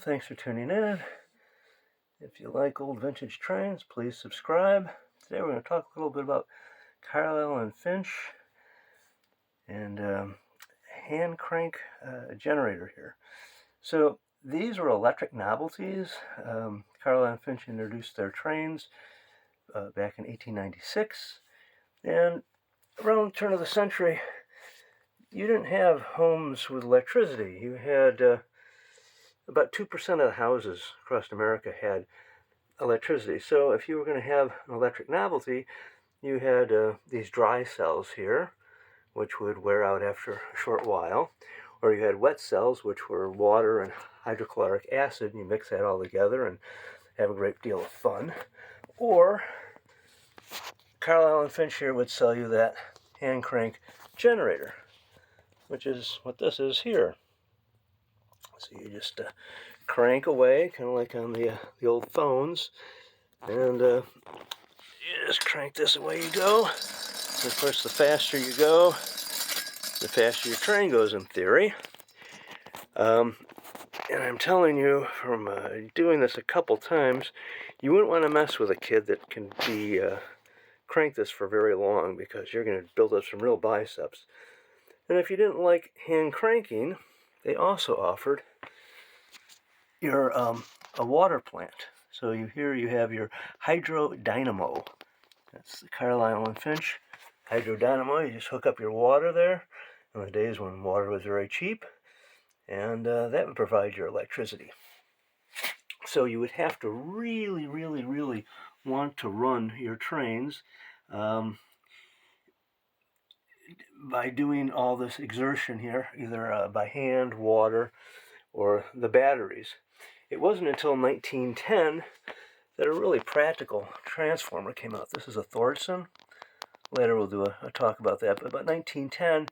Thanks for tuning in. If you like old vintage trains, please subscribe. Today we're going to talk a little bit about Carlisle and Finch and hand crank generator here. So these were electric novelties. Carlisle and Finch introduced their trains back in 1896, and around the turn of the century you didn't have homes with electricity. You had about 2% of the houses across America had electricity. So if you were going to have an electric novelty, you had these dry cells here, which would wear out after a short while. Or you had wet cells, which were water and hydrochloric acid, and you mix that all together and have a great deal of fun. Or Carlisle and Finch here would sell you that hand crank generator, which is what this is here. So you just crank away, kind of like on the old phones, and you just crank this away you go. And of course, the faster you go, the faster your train goes in theory. And I'm telling you from doing this a couple times, you wouldn't want to mess with a kid that can be crank this for very long, because you're going to build up some real biceps. And if you didn't like hand cranking, they also offered your a water plant. So here you have your hydro dynamo. That's the Carlisle and Finch hydro dynamo. You just hook up your water there in the days when water was very cheap, and that would provide your electricity. So you would have to really, really, really want to run your trains by doing all this exertion here, either by hand, water, or the batteries. It wasn't until 1910 that a really practical transformer came out. This is a Thorson. Later we'll do a talk about that. But about 1910,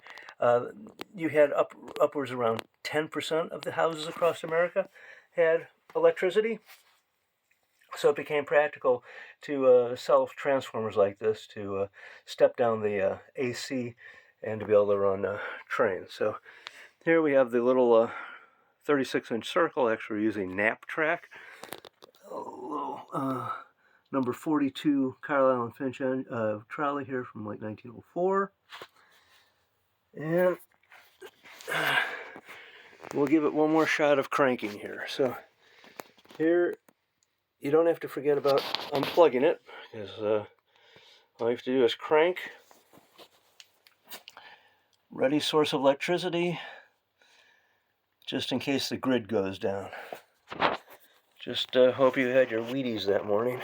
you had upwards around 10% of the houses across America had electricity. So it became practical to sell transformers like this, to step down the AC and to be able to run trains. So here we have the little 36-inch circle, actually using nap track. A little number 42 Carlisle and Finch trolley here from like 1904. And we'll give it one more shot of cranking here. So here, you don't have to forget about unplugging it, because all you have to do is crank. Ready source of electricity, just in case the grid goes down. Just hope you had your Wheaties that morning,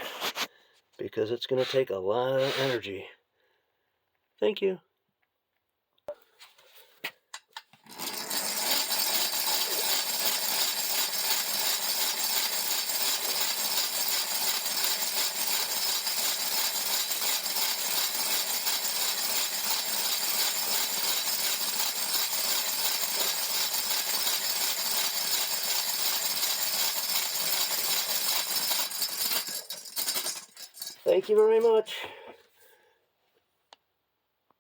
because it's going to take a lot of energy. Thank you. Thank you very much.